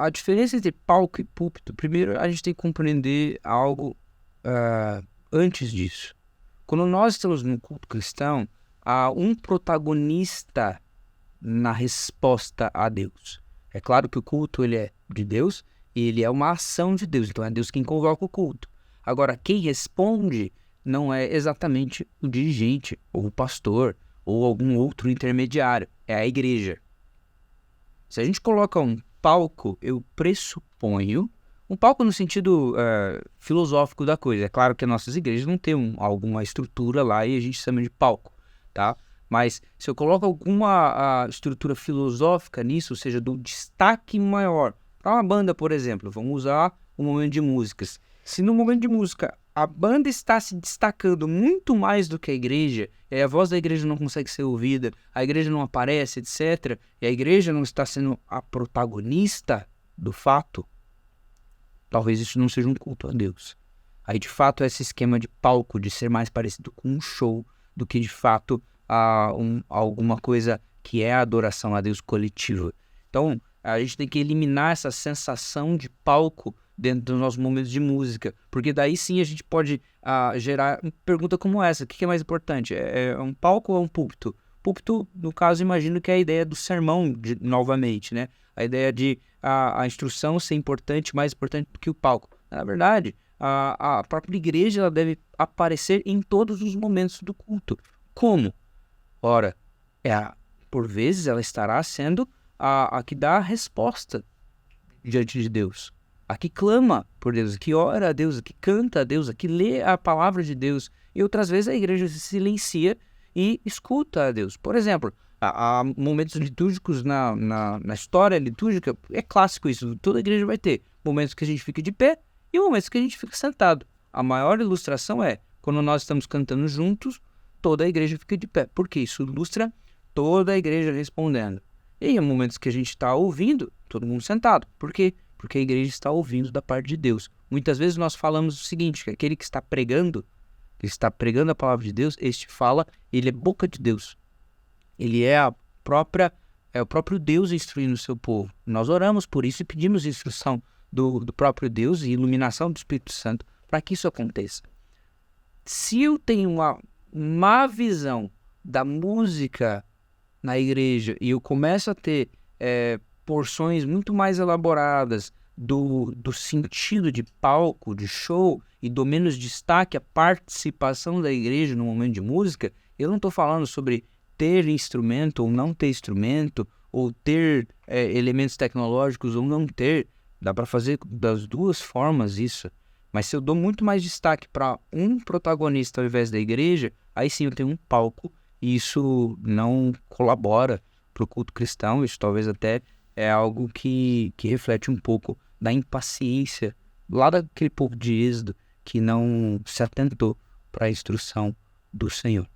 a diferença entre palco e púlpito, primeiro a gente tem que compreender algo antes disso. Quando nós estamos no culto cristão, há um protagonista na resposta a Deus. É claro que o culto ele é de Deus e ele é uma ação de Deus, então é Deus quem convoca o culto. Agora, quem responde não é exatamente o dirigente, ou o pastor, ou algum outro intermediário, é a igreja. Se a gente coloca um palco, eu pressuponho, um palco no sentido filosófico da coisa. É claro que as nossas igrejas não têm alguma estrutura lá e a gente chama de palco, tá? Mas se eu coloco alguma estrutura filosófica nisso, ou seja, do destaque maior, para uma banda, por exemplo, vamos usar um momento de músicas. Se no momento de música a banda está se destacando muito mais do que a igreja, e a voz da igreja não consegue ser ouvida, a igreja não aparece, etc., e a igreja não está sendo a protagonista do fato, talvez isso não seja um culto a Deus. Aí, de fato, esse esquema de palco, de ser mais parecido com um show do que, de fato, alguma coisa que é a adoração a Deus coletiva. Então, a gente tem que eliminar essa sensação de palco dentro dos nossos momentos de música, porque daí sim a gente pode gerar uma pergunta como essa: o que é mais importante? É um palco ou um púlpito? Púlpito, no caso, imagino que é a ideia do sermão, novamente, né? A ideia de a instrução ser importante, mais importante do que o palco. Na verdade, a própria igreja ela deve aparecer em todos os momentos do culto. Como? Ora, por vezes ela estará sendo a que dá a resposta diante de Deus, a que clama por Deus, a que ora a Deus, a que canta a Deus, a que lê a palavra de Deus. E outras vezes a igreja se silencia e escuta a Deus. Por exemplo, há momentos litúrgicos na história litúrgica, é clássico isso, toda igreja vai ter momentos que a gente fica de pé e momentos que a gente fica sentado. A maior ilustração é quando nós estamos cantando juntos, toda a igreja fica de pé, porque isso ilustra toda a igreja respondendo. E aí, há momentos que a gente está ouvindo, todo mundo sentado. Por quê? Porque a igreja está ouvindo da parte de Deus. Muitas vezes nós falamos o seguinte, que aquele que está pregando a palavra de Deus, este fala, ele é boca de Deus. Ele é o próprio Deus instruindo o seu povo. Nós oramos por isso e pedimos instrução do próprio Deus e iluminação do Espírito Santo para que isso aconteça. Se eu tenho uma má visão da música na igreja e eu começo a ter porções muito mais elaboradas do sentido de palco, de show, e dou menos destaque à participação da igreja no momento de música, eu não estou falando sobre ter instrumento ou não ter instrumento, ou ter elementos tecnológicos ou não ter. Dá para fazer das duas formas isso. Mas se eu dou muito mais destaque para um protagonista ao invés da igreja, aí sim eu tenho um palco, e isso não colabora para o culto cristão. Isso talvez até é algo que reflete um pouco da impaciência lá daquele povo de Êxodo que não se atentou para a instrução do Senhor.